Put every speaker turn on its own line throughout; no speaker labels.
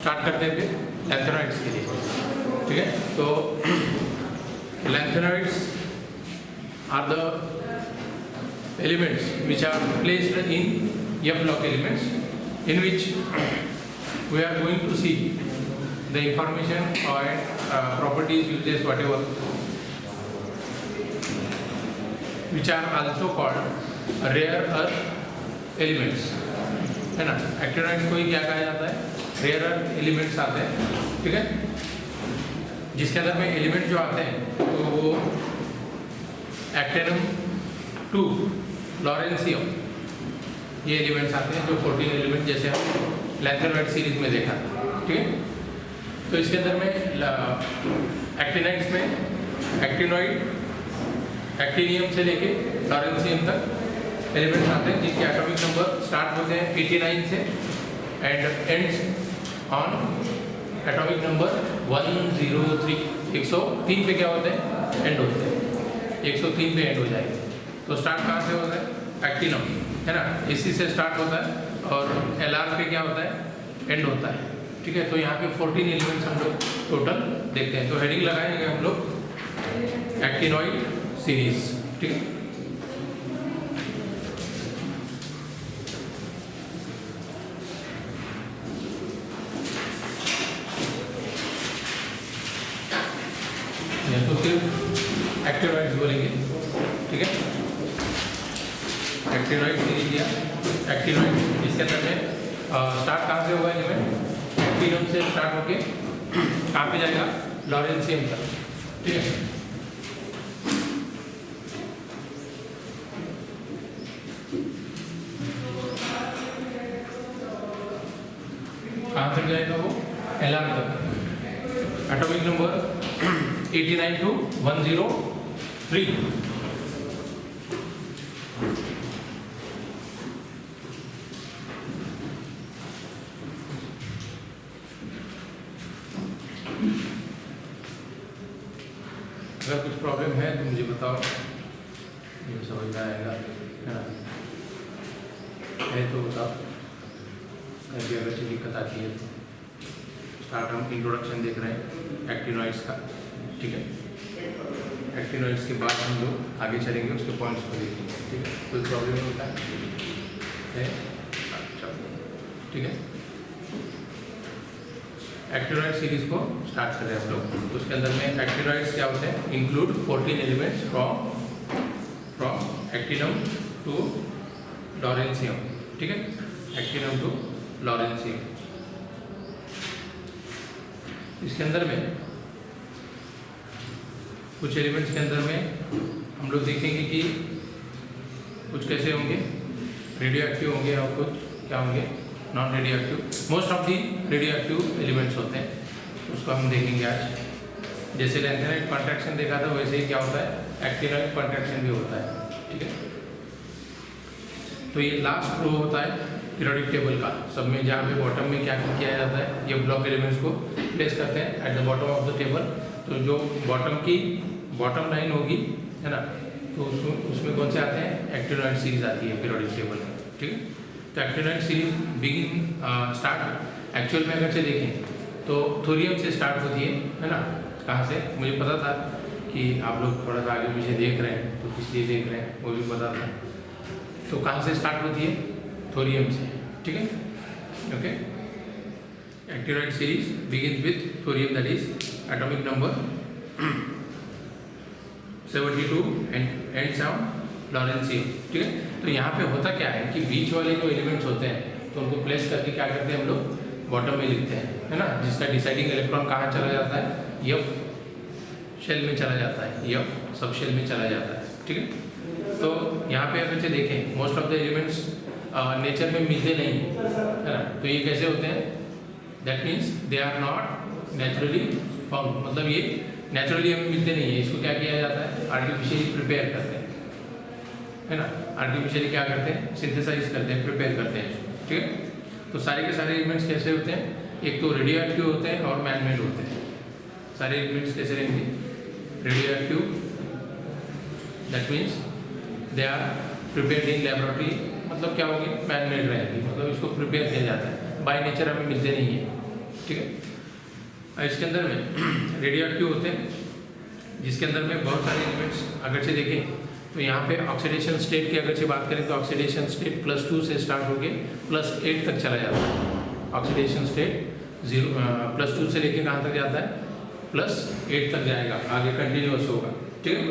Start करते हैं फिर लैंथेनॉइड्स के लिए। ठीक है, तो lanthanoids are the elements which are placed in F block elements, in which we are going to see the information or properties, uses, whatever, which are also called rare earth elements, है ना। Actinoids को ही क्या कहा जाता है? Rare earth elements आते हैं। ठीक है, जिसके अंदर में एलिमेंट जो आते हैं तो वो एक्टिनम 2 लॉरेंसियम, ये एलिमेंट्स आते हैं जो 14 एलिमेंट जैसे हम लैंथेनॉइड सीरीज में देखा। ठीक है, तो इसके अंदर में एक्टिनाइड्स में एक्टिनियम से लेके लॉरेंसियम तक एलिमेंट्स आते हैं जिनके एटॉमिक नंबर स्टार्ट होते हैं 89 से and ends on atomic number 103। 103 पे क्या होते हैं? एंड होते हैं। 103 पे एंड हो जाएगा। तो स्टार्ट कहाँ से होता है? एक्टिनम, है ना, इसी से स्टार्ट होता है और LR पे क्या होता है? एंड होता है। ठीक है, तो यहाँ पे 14 एलिमेंट्स हम लोग टोटल देखते हैं। तो हेडिंग लगाएंगे हम लोग एक्टिनॉइड सीरीज। ठीक है, तो सिर्फ एक्टिनॉइड्स बोलेंगे। ठीक है, एक्टिनॉइड सीरीज या एक्टिनॉइड, इसके अंदर में स्टार्ट कहाँ से होगा? एलिमेंट एक्टिनम से स्टार्ट होके कहाँ पे जाएगा? लॉरेंसियम तक। ठीक है, कहाँ तक जाएगा वो? LR तक। Atomic number 89 to 103। अगर कुछ प्रॉब्लम है तो मुझे बताओ, मुझे समझ में आएगा, है ना। है तो बताओ, अगर अच्छी दिक्कत आती है तो। स्टार्ट हम इंट्रोडक्शन देख रहे हैं एक्टिनॉइड्स का। ठीक है, एक्टिनॉइड्स के बाद हम लोग आगे चलेंगे, उसके पॉइंट्स को देखेंगे। ठीक है, कोई प्रॉब्लम होता है? अच्छा, ठीक है, एक्टिनॉइड सीरीज को स्टार्ट कर रहे हैं हम लोग। तो उसके अंदर में एक्टिनॉइड्स क्या होते हैं? Include 14 elements from actinium to lawrencium. ठीक है, एक्टिनम टू लॉरेंसियम। इसके अंदर में कुछ एलिमेंट्स के अंदर में हम लोग देखेंगे कि कुछ कैसे होंगे, रेडियो एक्टिव होंगे और कुछ क्या होंगे? Non radio active. Most of the radio active elements होते हैं, उसको हम देखेंगे आज। जैसे लैंथेनॉइड कॉन्ट्रैक्शन देखा था, वैसे ही क्या होता है? एक्टिनॉइड कॉन्ट्रैक्शन भी होता है। ठीक है, तो ये लास्ट रो होता है पीरियोडिक टेबल का, सब में जहाँ पे बॉटम में क्या किया जाता है? ये ब्लॉक एलिमेंट्स को प्लेस करते हैं at the bottom of the table. तो जो बॉटम लाइन होगी, है ना, तो उसमें कौन से आते हैं? एक्टिनॉइड सीरीज आती है पीरियोडिक टेबल में। ठीक है, तो एक्टिनॉइड सीरीज स्टार्ट एक्चुअल में अगर से देखें तो थोरियम से स्टार्ट होती है ना। कहाँ से? मुझे पता था कि आप लोग थोड़ा सा आगे पीछे देख रहे हैं, तो किस लिए देख रहे हैं वो भी पता था। तो कहाँ से स्टार्ट होती है? थोरियम से। ठीक है, okay. Actinoid series begins with thorium, that is atomic number 72 and ends on lawrencium. ठीक है, तो यहाँ पे होता क्या है कि बीच वाले जो एलिमेंट्स होते हैं तो उनको प्लेस करके क्या करते हैं हम लोग? बॉटम में लिखते हैं, है ना, जिसका डिसाइडिंग इलेक्ट्रॉन कहाँ चला जाता है? F शेल में चला जाता है, F सब शेल में चला जाता है। ठीक है, तो यहाँ पे अगर से देखें most of the elements nature में मिलते नहीं, है ना। तो ये कैसे होते हैं? That means they are not naturally form, मतलब ये नेचुरली हमें मिलते नहीं है। इसको क्या किया जाता है? आर्टिफिशियली प्रिपेयर करते हैं, है ना। आर्टिफिशियली क्या करते हैं? सिंथेसाइज करते हैं, प्रिपेयर करते हैं इसको। ठीक है, तो सारे के सारे एलिमेंट्स कैसे होते हैं? एक तो रेडियो एक्टिव होते हैं और मैन मेड होते हैं। सारे एलिमेंट्स कैसे रहेंगे? Radioactive, that means they are prepared in laboratory, मतलब क्या होगी? मैन मेड रहेगी, मतलब इसको प्रिपेयर किया जाता है, बाय नेचर हमें मिलते नहीं है। ठीक है। इसके अंदर में रेडियो एक्टिव होते हैं, जिसके अंदर में बहुत सारे एलिमेंट्स अगर से देखें तो यहाँ पे ऑक्सीडेशन स्टेट की अगर से बात करें तो ऑक्सीडेशन स्टेट +2 से स्टार्ट होके +8 तक चला जाता है। ऑक्सीडेशन स्टेट +2 से लेके कहाँ तक जाता है, +8 तक जाएगा, आगे कंटिन्यूअस होगा, ठीक है।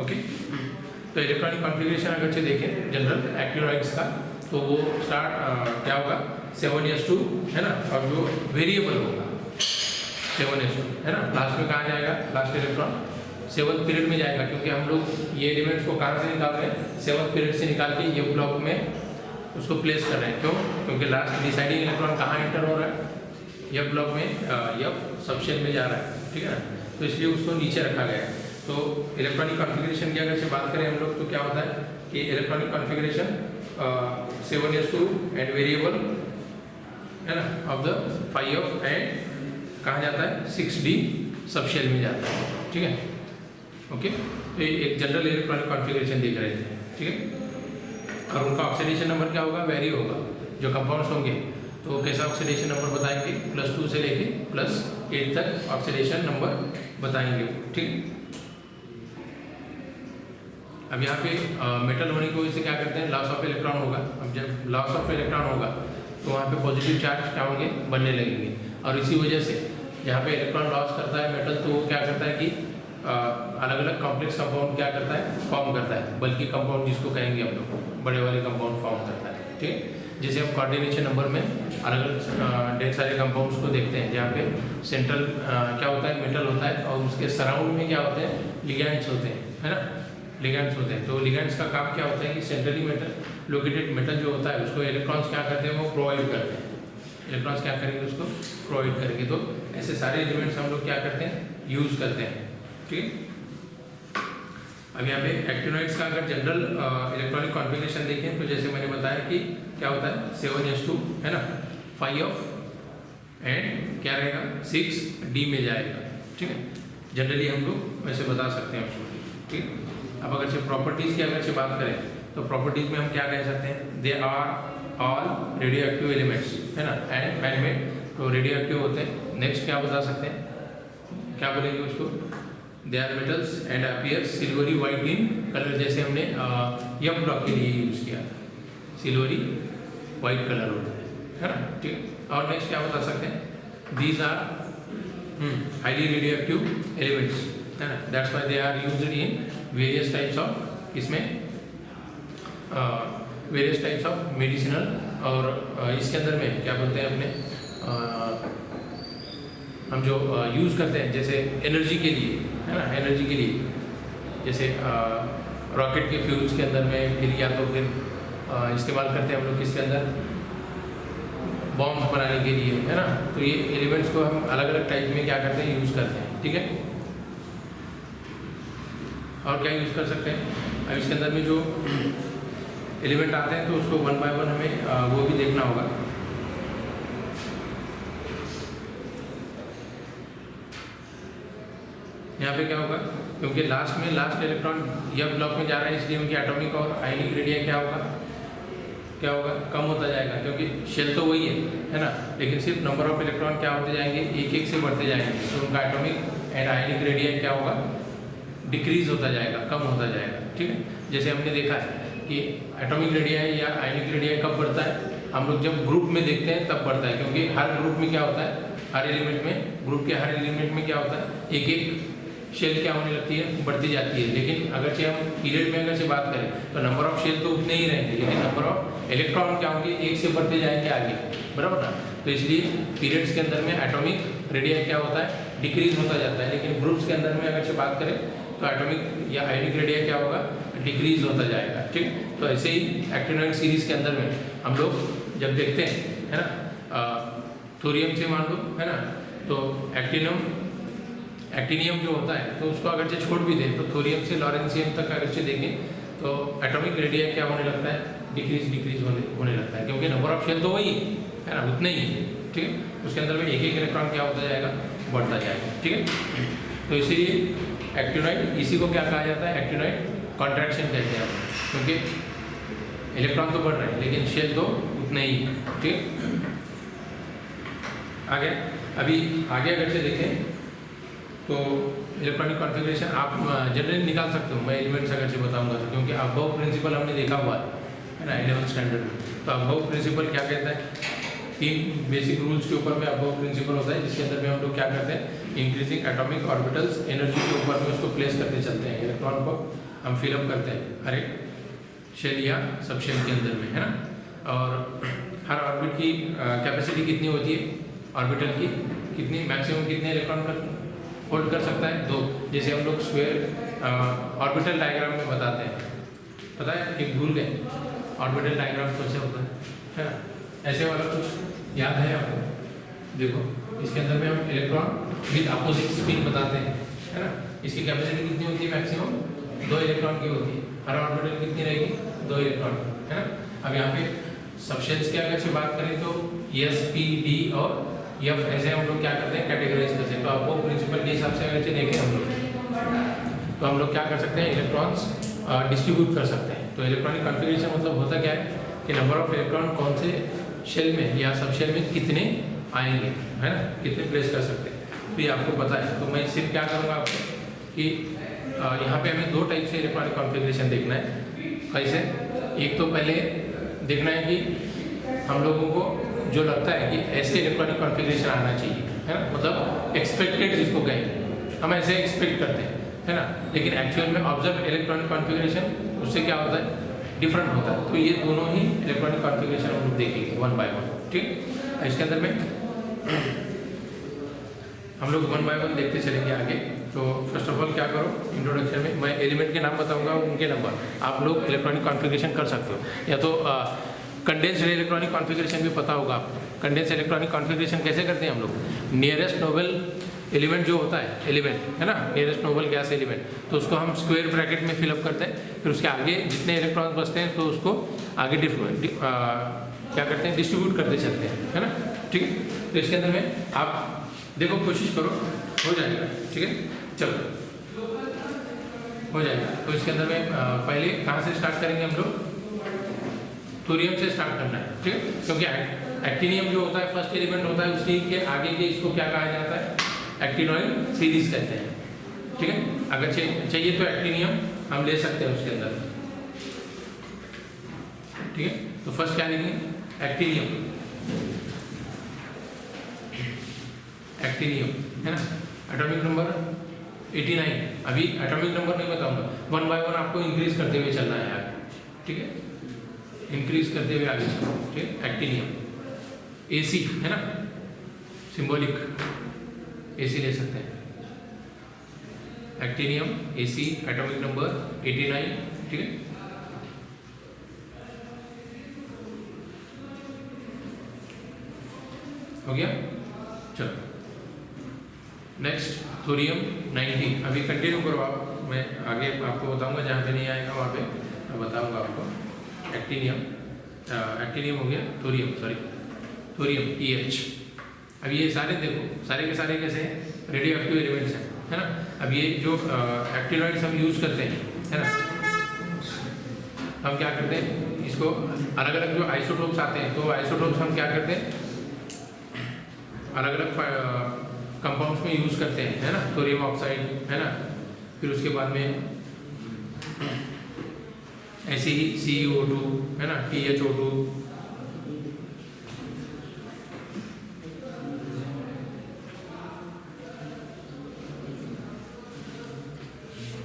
ओके, तो इलेक्ट्रॉनिक कॉन्फ़िगरेशन अगर से देखें जनरल एक्टिनॉइड्स का, तो वो स्टार्ट क्या होगा 7s2 है ना, और जो वेरिएबल होगा 7s2 है ना। लास्ट में कहाँ जाएगा, लास्ट इलेक्ट्रॉन 7th पीरियड में जाएगा, क्योंकि हम लोग ये एलिमेंट्स को कहाँ से निकाल रहे हैं, 7th पीरियड से निकाल के ये ब्लॉक में उसको प्लेस कर रहे हैं। क्यों, क्योंकि लास्ट डिसाइडिंग इलेक्ट्रॉन कहाँ एंटर हो रहा है, यह ब्लॉक में, यह सबशेल में जा रहा है, ठीक है ना। तो इसलिए उसको नीचे रखा गया है। तो इलेक्ट्रॉनिक कॉन्फ़िगरेशन की अगर से बात करें हम लोग, तो क्या होता है कि electronic configuration 7s2 and variable है ना ऑफ द 5f एंड कहाँ जाता है 6d सबशेल में जाता है, ठीक है। ओके, तो ये एक जनरल इलेक्ट्रॉनिक कॉन्फ़िगरेशन दिख रहे थे, ठीक है। और उनका ऑक्सीडेशन नंबर क्या होगा, वेरी होगा। जो कंपाउंड्स होंगे तो कैसा ऑक्सीडेशन नंबर बताएंगे, +2 से लेके +8 तक ऑक्सीडेशन नंबर बताएंगे, ठीक। अब यहाँ पे मेटल होने की वजह से क्या करते हैं, लॉस ऑफ इलेक्ट्रॉन होगा। अब जब लॉस ऑफ इलेक्ट्रॉन होगा तो वहाँ पे पॉजिटिव चार्ज क्या होंगे, बनने लगेंगे, और इसी वजह से जहाँ पे इलेक्ट्रॉन लॉस करता है मेटल, तो वो क्या करता है कि अलग अलग कॉम्प्लेक्स कंपाउंड क्या करता है, फॉर्म करता है, बल्कि कंपाउंड जिसको कहेंगे हम लोग, बड़े वाले कंपाउंड फॉर्म करता है, ठीक है। जैसे हम कोऑर्डिनेशन नंबर में अलग अलग ढेर सारे कंपाउंड्स को देखते हैं, जहाँ पे सेंट्रल क्या होता है, मेटल होता है, और उसके सराउंड में क्या होते हैं, लिगैंड्स होते हैं, है ना, लिगैंड्स होते हैं। तो लिगैंड्स का काम क्या होता है कि सेंट्रली मेटल लोकेटेड मेटल जो होता है उसको इलेक्ट्रॉन्स क्या करते हैं, वो प्रोवाइड करते हैं। इलेक्ट्रॉन्स क्या करेंगे, उसको प्रोवाइड करेंगे। तो ऐसे सारे एलिमेंट्स हम लोग क्या करते हैं, यूज़ करते हैं, ठीक है। अब यहाँ पे एक्टिनॉइड्स का अगर जनरल इलेक्ट्रॉनिक कॉन्फ़िगरेशन देखें तो जैसे मैंने बताया कि क्या होता है 7s2 है ना, 5f एंड क्या रहेगा 6d में जाएगा, ठीक है। जनरली हम लोग वैसे बता सकते हैं उसको, ठीक है। अब अगर से प्रॉपर्टीज़ की अगर से बात करें तो प्रॉपर्टीज़ में हम क्या कह सकते हैं, they are all radioactive elements है ना, एंड मैनमेड, तो रेडियो एक्टिव होते हैं। नेक्स्ट क्या बता सकते हैं, क्या बोलेंगे उसको, they are metals and appear silvery white in colour, जैसे हमने यम ब्लॉक के लिए यूज़ किया था, सिल्वरी वाइट कलर होता है ना, ठीक है। और नेक्स्ट क्या बता सकते हैं, these are highly radioactive elements है ना, that's why they are used in various types of, इसमें वेरियस टाइप्स ऑफ मेडिसिनल, और इसके अंदर में क्या बोलते हैं अपने हम जो यूज़ करते हैं जैसे एनर्जी के लिए है ना, एनर्जी के लिए जैसे रॉकेट के फ्यूल्स के अंदर में, फिर या तो फिर इस्तेमाल करते हैं हम लोग किसके अंदर, बॉम्ब्स बनाने के लिए है ना। तो ये एलिमेंट्स को हम अलग अलग टाइप में क्या करते हैं, यूज़ करते हैं, ठीक है। और क्या यूज़ कर सकते हैं, अब इसके अंदर में जो एलिमेंट आते हैं तो उसको 1 बाय 1 हमें वो भी देखना होगा। यहाँ पे क्या होगा, क्योंकि लास्ट इलेक्ट्रॉन यह ब्लॉक में जा रहा है, इसलिए उनकी एटॉमिक और आयनिक रेडिया क्या होगा, कम होता जाएगा, क्योंकि शेल तो वही है ना, लेकिन सिर्फ नंबर ऑफ इलेक्ट्रॉन क्या होते जाएंगे, एक एक से बढ़ते जाएंगे, तो उनका एटॉमिक एंड आयनिक रेडिया क्या होगा, डिक्रीज होता जाएगा, कम होता जाएगा, ठीक है। जैसे हमने देखा है कि एटॉमिक रेडिया या आयनिक रेडिया कब बढ़ता है, हम लोग जब ग्रुप में देखते हैं तब बढ़ता है, क्योंकि हर ग्रुप में क्या होता है, हर एलिमेंट में, ग्रुप के हर एलिमेंट में क्या होता है, एक एक शेल क्या होने लगती है, बढ़ती जाती है। लेकिन अगर से हम पीरियड में अगर से बात करें तो नंबर ऑफ शेल तो उतने ही रहेंगे, लेकिन नंबर ऑफ इलेक्ट्रॉन क्या होंगे, एक से बढ़ते जाएंगे आगे, बराबर ना। तो इसलिए पीरियड्स के अंदर में एटॉमिक रेडिया क्या होता है, डिक्रीज होता जाता है, लेकिन ग्रुप्स के अंदर में अगर से बात करें तो एटॉमिक या आयनिक रेडिया क्या होगा, डिक्रीज होता जाएगा, ठीक। तो ऐसे ही एक्टिनॉइड सीरीज के अंदर में हम लोग जब देखते हैं है ना, थोरियम से मान लो है ना, तो एक्टिनियम जो होता है तो उसको अगर से छोड़ भी दें तो थोरियम से लॉरेंसियम तक अगर से देखें तो एटॉमिक रेडिया क्या होने लगता है, डिक्रीज होने लगता है, क्योंकि नंबर ऑफ शेल तो वही है ना, उतने ही, ठीक है। उसके अंदर में एक एक इलेक्ट्रॉन क्या होता जाएगा, बढ़ता जाएगा, ठीक है। तो इसीलिए एक्टिनॉइड, इसी को क्या कहा जाता है, एक्टिनॉइड कॉन्ट्रैक्शन कहते हैं, क्योंकि इलेक्ट्रॉन तो बढ़ रहे हैं लेकिन शेल तो उतने ही, ठीक है। आ गया। अभी आगे अगर से देखें तो इलेक्ट्रॉनिक कॉन्फ़िगरेशन आप जनरली निकाल सकते हो, मैं एलिमेंट्स अगर से बताऊंगा तो, क्योंकि अबव प्रिंसिपल हमने देखा हुआ है ना 11th स्टैंडर्ड में। तो अबव प्रिंसिपल क्या कहता है, 3 बेसिक रूल्स के ऊपर में अबव प्रिंसिपल होता है, जिसके अंदर में हम लोग क्या करते हैं, इंक्रीजिंग एटॉमिक ऑर्बिटल्स एनर्जी के ऊपर में उसको प्लेस करते चलते हैं, इलेक्ट्रॉन को हम फिलअप करते हैं हर एक शेल या सब शेल के अंदर में, है ना। और हर ऑर्बिट की कैपेसिटी कितनी होती है, ऑर्बिटल की कितनी मैक्सिमम कितने इलेक्ट्रॉन पर होल्ड कर सकता है, 2। जैसे हम लोग स्क्वायर ऑर्बिटल डायग्राम में बताते हैं, पता है कि भूल गए ऑर्बिटल डायग्राम कैसे होता है ना, ऐसे वाला कुछ याद है आपको। देखो इसके अंदर में हम इलेक्ट्रॉन विद अपोजिट स्पिन बताते हैं, है ना। इसकी कैपेसिटी कितनी होती है, मैक्सिमम 2 इलेक्ट्रॉन की होती है, हर ऑर्बिटल कितनी रहेगी, 2 इलेक्ट्रॉन, है ना। अब यहाँ पे सबशेल्स की अगर से बात करें तो एस, पी, डी और एफ ऐसे हम लोग क्या करते हैं, कैटेगराइज करते हैं। तो आपको प्रिंसिपल के हिसाब से अगर देखें हम लोग, तो हम लोग क्या कर सकते हैं, इलेक्ट्रॉन्स डिस्ट्रीब्यूट कर सकते हैं। तो इलेक्ट्रॉनिक कॉन्फ़िगरेशन मतलब होता क्या है कि नंबर ऑफ इलेक्ट्रॉन कौन से शेल में या सब शेल में कितने आएंगे, है ना, कितने प्लेस कर सकते हैं, तो ये आपको पता है। तो मैं सिर्फ क्या करूँगा आपको कि यहाँ पे हमें 2 टाइप से इलेक्ट्रॉनिक कॉन्फ़िगरेशन देखना है। कैसे, एक तो पहले देखना है कि हम लोगों को जो लगता है कि ऐसे इलेक्ट्रॉनिक कॉन्फ़िगरेशन आना चाहिए, है ना, मतलब एक्सपेक्टेड जिसको कहें, हम ऐसे एक्सपेक्ट करते हैं, है ना। लेकिन एक्चुअल में ऑब्जर्व इलेक्ट्रॉनिक कॉन्फ़िगरेशन उससे क्या होता है, डिफरेंट होता है। तो ये दोनों ही इलेक्ट्रॉनिक कॉन्फ़िगरेशन हम लोग देखेंगे 1 बाय 1, ठीक। इसके अंदर में हम लोग 1 बाय 1 देखते चलेंगे आगे। तो फर्स्ट ऑफ ऑल क्या करो, इंट्रोडक्शन में मैं एलिमेंट के नाम बताऊंगा, उनके नंबर आप लोग इलेक्ट्रॉनिक कॉन्फ़िगरेशन कर सकते हो। या तो कंडेंस्ड इलेक्ट्रॉनिक कॉन्फ़िगरेशन भी पता होगा आपको। कंडेंस्ड इलेक्ट्रॉनिक कॉन्फ़िगरेशन कैसे करते हैं हम लोग, नियरेस्ट नोबल एलिमेंट जो होता है, एलिमेंट है ना, नियरेस्ट नोबल गैस एलिमेंट, तो उसको हम स्क्वायर ब्रैकेट में फिलअप करते हैं। फिर उसके आगे जितने इलेक्ट्रॉन्स बचते हैं तो उसको आगे क्या करते हैं, डिस्ट्रीब्यूट करते चलते हैं, है ना, ठीक है। तो इसके अंदर में आप देखो, कोशिश करो, हो जाएगा, ठीक है, चलो हो जाएगा। तो इसके अंदर में पहले कहाँ से स्टार्ट करेंगे हम लोग, थोरियम से स्टार्ट करना है, ठीक है, क्योंकि एक्टिनियम जो होता है फर्स्ट एलिमेंट होता है, उसी के आगे के इसको क्या कहा जाता है, एक्टिनॉइड सीरीज कहते हैं, ठीक है। अगर चाहिए तो एक्टिनियम हम ले सकते हैं उसके अंदर, ठीक है। तो फर्स्ट क्या लिखेंगे, एक्टिनियम, एक्टिनियम, है ना। Atomic number 89। अभी एटॉमिक नंबर नहीं बताऊंगा, 1 बाय 1 आपको इंक्रीज करते हुए चलना है आगे, ठीक है, इंक्रीज करते हुए आगे चलो, ठीक है। एक्टिनियम, एसी है ना, सिंबॉलिक एसी ले सकते हैं, एक्टिनियम एसी एटॉमिक नंबर 89, ठीक है। हो गया, चलो नेक्स्ट थोरियम 90। अभी कंटिन्यू करो आप, मैं आगे आपको बताऊंगा, जहाँ पे नहीं आएगा वहाँ पे मैं बताऊंगा आपको। एक्टिनियम, एक्टिनियम हो गया, थोरियम, सॉरी थोरियम TH। अब ये सारे देखो, सारे के सारे कैसे हैं, रेडियो एक्टिव एलिमेंट्स हैं, है ना। अब ये जो एक्टिनॉइड्स हम यूज़ करते हैं, है ना, हम क्या करते हैं, इसको अलग अलग जो आइसोटोप्स आते हैं, तो आइसोटोप्स हम क्या करते हैं, अलग अलग कंपाउंड्स में यूज़ करते हैं, है ना, थोरियम ऑक्साइड, है ना। फिर उसके बाद में ऐसे ही CuO2, है ना, THO2,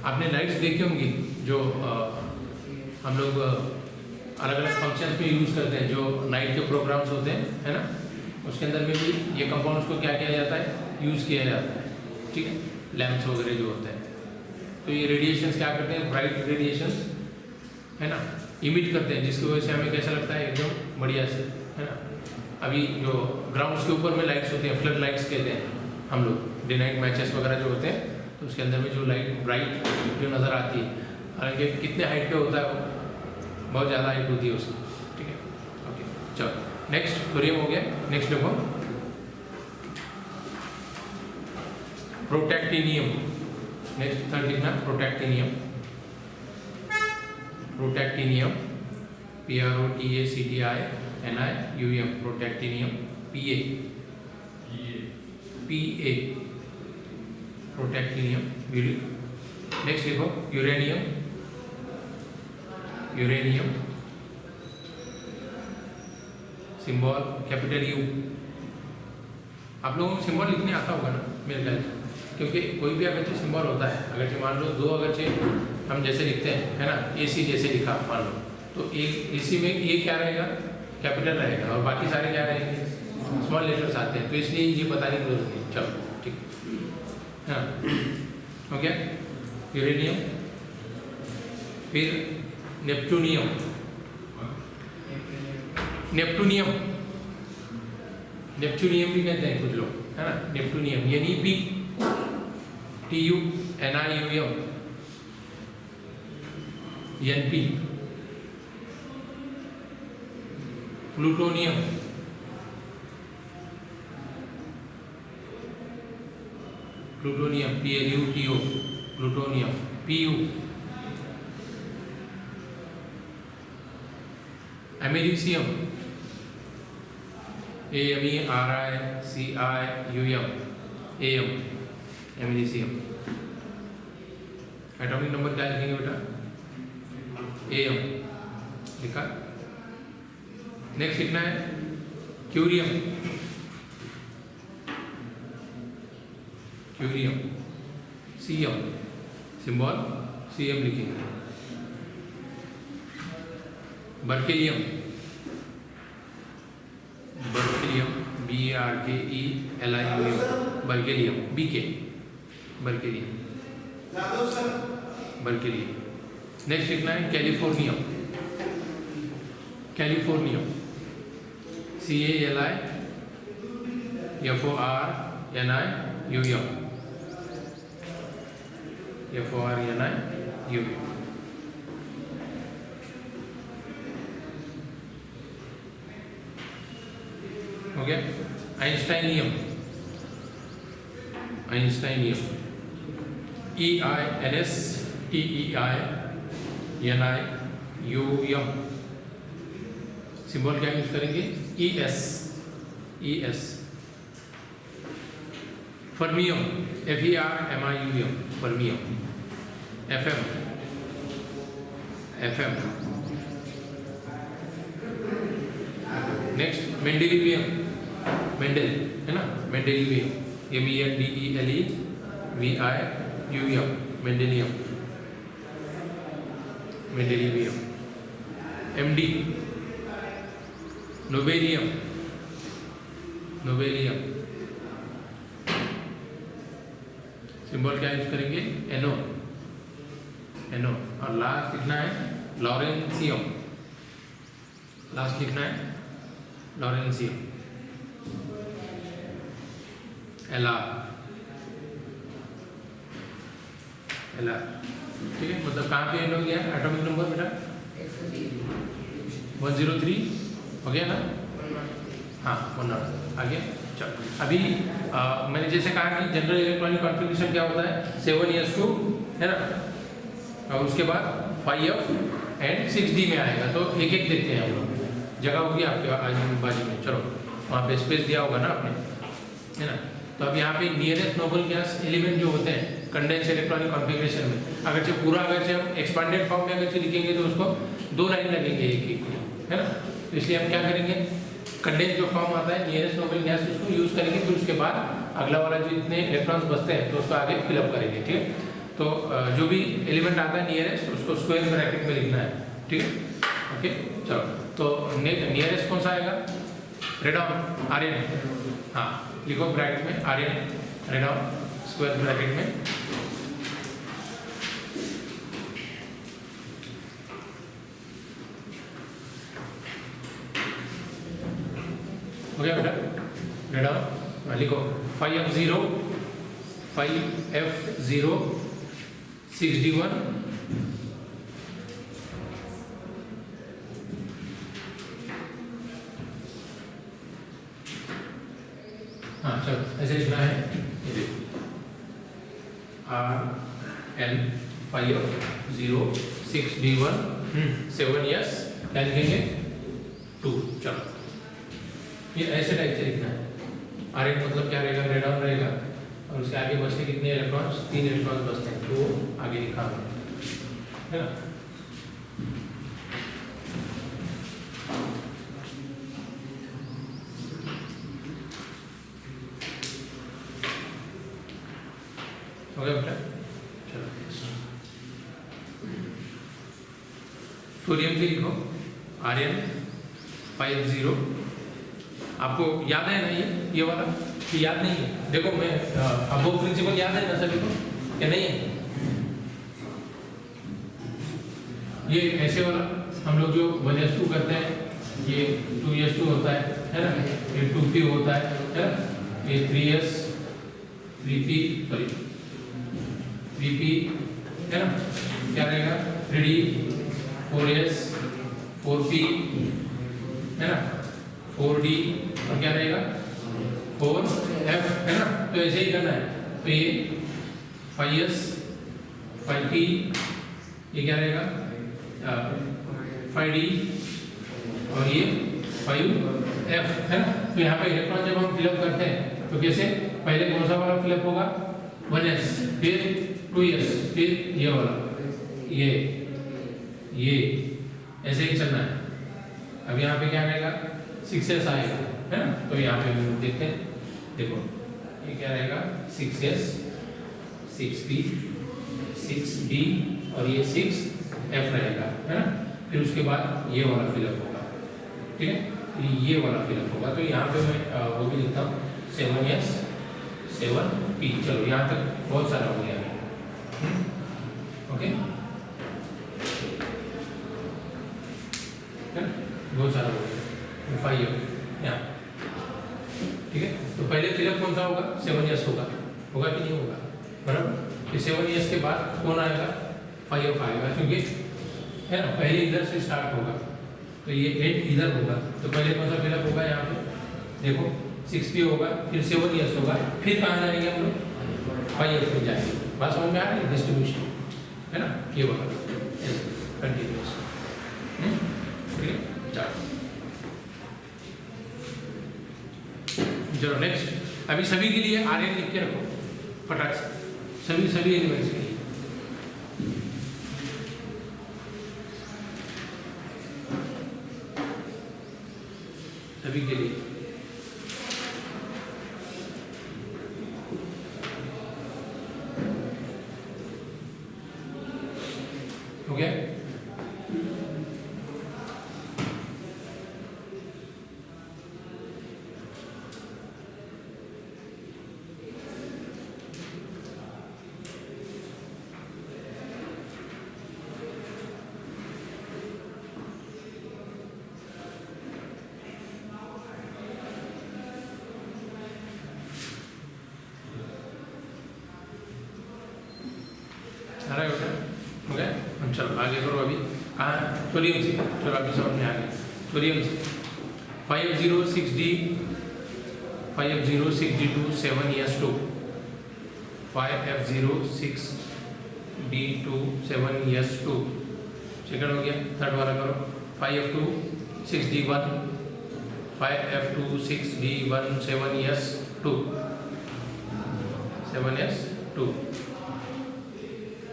आपने लाइट्स देखी होंगी जो हम लोग अलग अलग फंक्शंस में यूज़ करते हैं, जो नाइट के प्रोग्राम्स होते हैं, है ना, उसके अंदर में भी ये कंपाउंड्स को क्या किया जाता है, यूज़ किया जाता है, ठीक है, लैंप्स वगैरह जो होते हैं। तो ये रेडिएशंस क्या करते हैं, ब्राइट रेडिएशंस, है ना, इमिट करते हैं, जिसकी वजह से हमें कैसा लगता है, एकदम बढ़िया से, है ना। अभी जो ग्राउंड्स के ऊपर में लाइट्स होती हैं, फ्लड लाइट्स कहते हैं हम लोग, डे नाइट मैचेस वगैरह जो होते हैं, तो उसके अंदर में जो लाइट ब्राइट जो नज़र आती है, हालांकि कितने हाइट पे होता है वो, बहुत ज़्यादा हाइट होती है उसकी, ठीक है। ओके, चलो नेक्स्ट थोरियम हो गया। नेक्स्ट देखो प्रोटैक्टिनियम, नेक्स्ट थर्ड लिखना, प्रोटैक्टिनियम, प्रोटैक्टिनियम PROTACTINIUM, प्रोटैक्टिनियम PA, PA प्रोटैक्टिनियम। नेक्स्ट देखो uranium, uranium symbol capital U। आप लोगों को सिंबल लिखने आता होगा ना मेरे ख्याल से, क्योंकि कोई भी अगरचे सिंबल होता है, अगरचे मान लो दो अगरचे हम जैसे लिखते हैं है ना, AC जैसे लिखा मान लो, तो एक AC में ये क्या रहेगा, कैपिटल रहेगा, और बाकी सारे क्या रहेंगे, स्मॉल लेटर्स आते हैं, तो इसलिए ये बताने की जरूरत नहीं। चलो ठीक है ना, हो गया यूरेनियम। फिर नेपटूनियम, नेपटूनियम, नेपटूनियम भी कहते हैं कुछ लोग है ना, neptunium NEPTUNIUM, NP। Plutonium, plutonium PLUTO, plutonium. PU americium, AMERICIUM, AM, americium. Atomic number क्या लिखेंगे बेटा, AM लिखा। नेक्स्ट लिखना है curium, curium CM, symbol CM लिखेंगे। Berkelium, berkelium BARKELIUM, berkelium BK, berkelium, berkelium. Next लिखना है कैलिफोर्नियम, कैलिफोर्नियम FORNIUM, हो गया। आइंस्टाइनियम, आइंस्टाइनियम EINSTEINIUM, सिंबल क्या यूज करेंगे ES। Fermium FERMIUM, fermium. FM। Next mendelevium, Mendel है ना, mendelevium MENDELEVIUM, mendelevium, mendelevium. MD nobelium, nobelium, symbol क्या use करेंगे NO, NO। और लास्ट लिखना है लॉरेंसियम, लास्ट लिखना है लॉरेंसियम LR, ठीक है। मतलब कहाँ पे एंड हो गया एटॉमिक नंबर बेटा 103 हो गया ना, हाँ 100 आगे। चलो अभी मैंने जैसे कहा कि जनरल इलेक्ट्रॉनिक कॉन्फ़िगरेशन क्या होता है 7s2 है ना, और उसके बाद 5F एंड 6D में आएगा, तो एक एक देखते हैं हम लोग। जगह होगी आपके बाजू में, चलो वहाँ पे स्पेस दिया होगा ना आपने है ना। तो अब यहाँ पे नियरेस्ट नोबल गैस एलिमेंट जो होते हैं कंडेंस इलेक्ट्रॉनिक कॉन्फ़िगरेशन में, अगरचे पूरा अगरचे हम एक्सपांडेड फॉर्म में अगरचे लिखेंगे तो उसको 2 लाइन लगेंगे एक एक है ना। तो इसलिए हम क्या करेंगे, कंडेंस जो फॉर्म आता है नियरेस्ट नोबल गैस उसको यूज़ करेंगे, फिर उसके बाद अगला वाला जो इतने इलेक्ट्रॉन्स बचते हैं तो उसको आगे फिलअप करेंगे, ठीक है। तो जो भी एलिमेंट आता है नियरेस्ट उसको स्क्वायर ब्रैकेट में लिखना है, ठीक है ओके। चलो तो नियरेस्ट कौन सा आएगा, रेडॉन RN, हाँ लिखो ब्रैकेट में RN, रेडॉन स्क्वायर ब्रैकेट में। हो गया बेटा, रेडॉन लिखो 5F0, 6D1, हाँ चलो ऐसे लिखना है RN 5F0 6D1 7S क्या लिखेंगे 2। चलो ये ऐसे टाइप से लिखना है आर एन मतलब क्या रहेगा, रेड ऑन रहेगा, और उसके आगे बचते कितने इलेक्ट्रॉन्स, 3 इलेक्ट्रॉन्स बचते हैं, तो वो आगे लिखा हुआ है ना। हो गया बेटा, चलो थोरियम की लिखो आर्यन 50। आपको याद है ना ये वाला, कि याद नहीं है? देखो मैं अब वो प्रिंसिपल याद है ना सभी को, क्या नहीं है? ये ऐसे वाला हम लोग जो 1s2 करते हैं, ये 2s2 होता है ना, ये 2p होता है ना, ये 3s 3p सॉरी 3p है ना, क्या रहेगा 3d 4s 4p है ना, 4d और क्या रहेगा 4f है ना। तो ऐसे ही करना है, तो ये 5s 5p, ये क्या रहेगा 5d और ये 5f है ना। तो यहाँ पे इलेक्ट्रॉन जब हम फिलअप करते हैं तो कैसे, पहले कौन सा वाला फिलअप होगा 1s, फिर 2s, फिर ये वाला, ये ऐसे ही चलना है। अब यहाँ पे क्या रहेगा 6s आएगा है ना। तो यहाँ पे हम देखते हैं, देखो ये क्या रहेगा 6s 6p 6d और ये 6f रहेगा है ना। फिर उसके बाद ये वाला फिलअप होगा, ठीक है, ये वाला फिलअप होगा। तो यहाँ पे मैं वो भी लिखता हूँ 7s 7p। चलो यहाँ तक बहुत सारा हो गया, ओके बहुत सारा हो गया 5 यहाँ, ठीक है। तो पहले फिलअप कौन सा होगा 7s होगा कि नहीं होगा, बराबर। फिर 7s के बाद कौन आएगा 5f आएगा, क्योंकि है ना पहले इधर से स्टार्ट होगा, तो ये 8 इधर होगा। तो पहले कौन सा फिलअप होगा यहाँ पे, देखो 6p होगा, फिर 7s होगा, फिर कहाँ जाएंगे हम लोग 5f में जाएंगे। बात समझ में आ रही है, डिस्ट्रीब्यूशन है ना, ये होगा कंटिन्यूस, ठीक है। चलो नेक्स्ट, अभी सभी के लिए आर्यन लिख के रखो फटाक से, सभी एलिमेंट्स के लिए। सभी के लिए हो गया। हो गया, हम चलो आगे करो। अभी कहाँ थोरियम से, चलो अभी समझ में आ गया थोरियम से। 5f06d 5f06d2 7s2 5f06d2 7s2 second हो गया। थर्ड वाला करो 5f26d1 5f26d1 7s2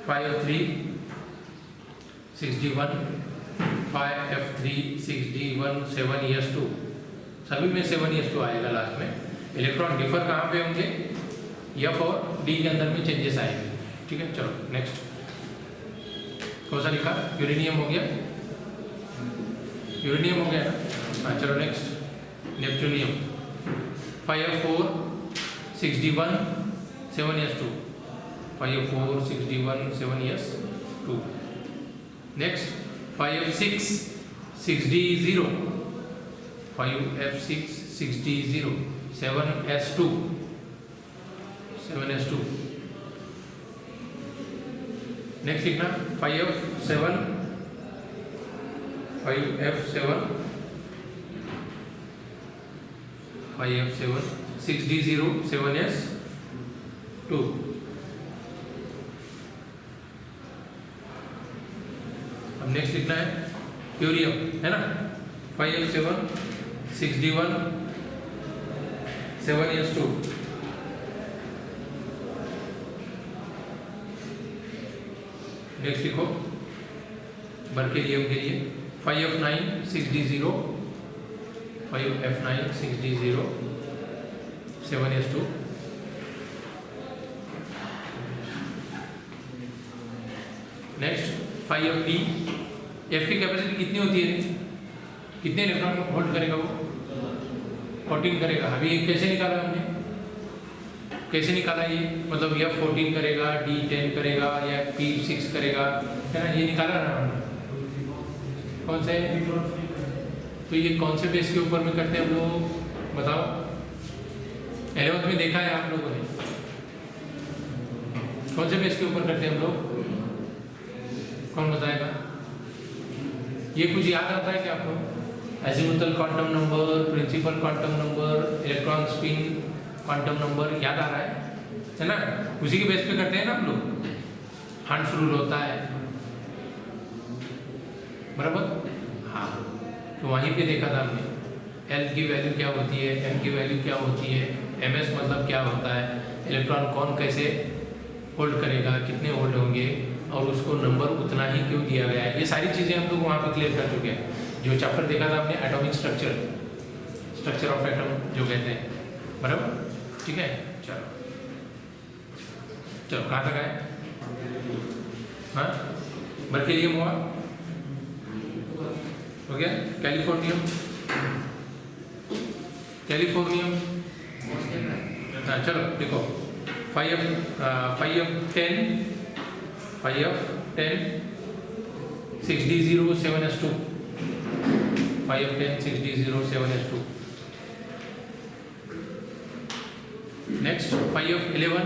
5f361 5f361 7s2, सभी में 7s2 आएगा लास्ट में। इलेक्ट्रॉन डिफर कहाँ पे होंगे, F और D के अंदर में चेंजेस आएंगे, ठीक है। चलो नेक्स्ट कौन सा लिखा, यूरेनियम हो गया, यूरेनियम हो गया ना। हाँ चलो next neptunium 5f461 7s2 5f461 7s2। Next 5f660 5f660 7s2 next लिखना 5f7 6d0 7s2। अब नेक्स्ट लिखना है यूरियम है ना 5f7 6d1 7s2 नेक्स्ट लिखो बर्केलियम के लिए 5f9 6d0 5f9 6d0 7s2 next 5f की कैपेसिटी कितनी होती है, कितने इलेक्ट्रॉन होल्ड करेगा वो 14 करेगा। अभी ये कैसे निकाला हमने, कैसे निकाला ये, मतलब यह 14 करेगा, D10 करेगा या P6 करेगा, है ना, ये निकाला ना हमने। कौन सा है, तो ये कौन से बेस के ऊपर में करते हैं हम लोग, बताओ। 11th में देखा है आप लोगों ने, कौन से बेस के ऊपर करते हैं हम लोग, कौन बताएगा। ये कुछ याद आता है क्या आपको, azimuthal quantum number, principal quantum number, electron spin quantum number याद आ रहा है ना, उसी के बेस पे करते हैं ना हम लोग। हंट्स रूल होता है, बराबर, हाँ, तो वहीं पे देखा था हमने L की वैल्यू क्या होती है, M की वैल्यू क्या होती है, MS मतलब क्या होता है, इलेक्ट्रॉन कौन कैसे होल्ड करेगा, कितने होल्ड होंगे, और उसको नंबर उतना ही क्यों दिया गया है, ये सारी चीज़ें हम लोग वहाँ पे क्लियर कर चुके हैं। जो चैप्टर देखा था हमने एटॉमिक स्ट्रक्चर ऑफ एटम जो कहते हैं, बराबर, ठीक है। चलो कहाँ तक आए, हाँ, बर्केलियम हुआ, हो गया। कैलिफोर्नियम, हाँ, चलो देखो 5f10 6d0 7s2 5f10 6d0 7s2 next 5f11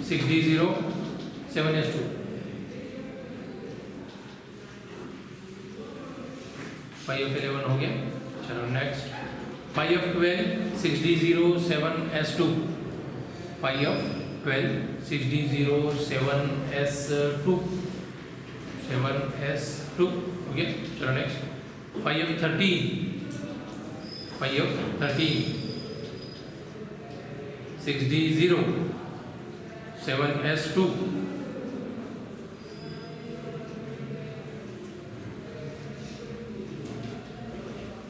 6d0 7s2 5f11 हो गया। चलो next 5f12 6d0 7s2 5f12 6d0 7s2 7s2 हो गया। चलो next 5f13 6d0 7s2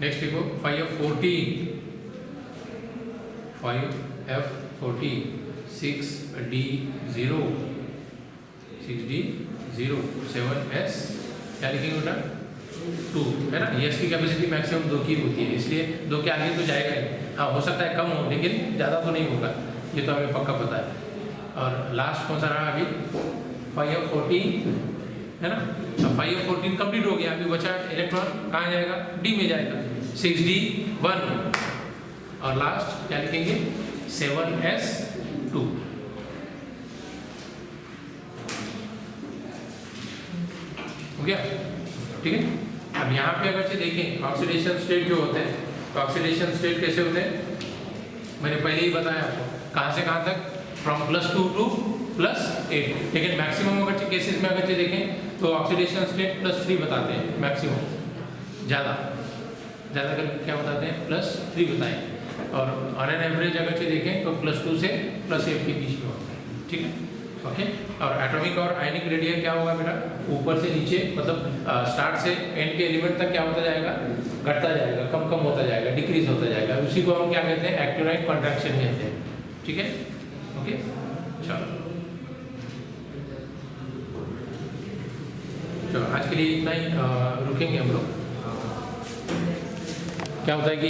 next देखो 5f14 6d0 7s क्या लिखेंगे बेटा 2, है ना। यस की कैपेसिटी मैक्सिमम 2 की होती है, इसलिए 2 के आगे तो जाएगा ही, हाँ हो सकता है कम हो लेकिन ज़्यादा तो नहीं होगा, ये तो हमें पक्का पता है। और लास्ट कौन सा रहा अभी 5f14, है ना। तो 5f14 कंप्लीट हो गया, अभी बचा इलेक्ट्रॉन कहाँ जाएगा, डी में जाएगा 6d1 और लास्ट क्या लिखेंगे 7s2। हो गया, ठीक है। अब यहाँ पे अगर से देखें ऑक्सीडेशन स्टेट जो होते हैं, तो ऑक्सीडेशन स्टेट कैसे होते हैं, मैंने पहले ही बताया आपको, कहाँ से कहाँ तक, फ्रॉम +2 to +8, लेकिन मैक्सिमम अगर केसेस में अगर देखें तो ऑक्सीडेशन स्टेट +3 बताते हैं मैक्सिमम, ज़्यादा कर क्या बताते हैं +3 बताएं, और ऑन एन एवरेज अगर से देखें तो +2 से +8 के बीच में होता है, ठीक है, ओके। और एटॉमिक और आयनिक रेडिया क्या होगा बेटा, ऊपर से नीचे, मतलब स्टार्ट से एंड के एलिमेंट तक क्या होता जाएगा, घटता जाएगा, कम होता जाएगा, डिक्रीज होता जाएगा, उसी को हम क्या कहते हैं एक्टिनाइट कॉन्ट्रैक्शन कहते हैं, ठीक है, ओके। चलो आज के लिए इतना ही रुकेंगे हम लोग। क्या होता है कि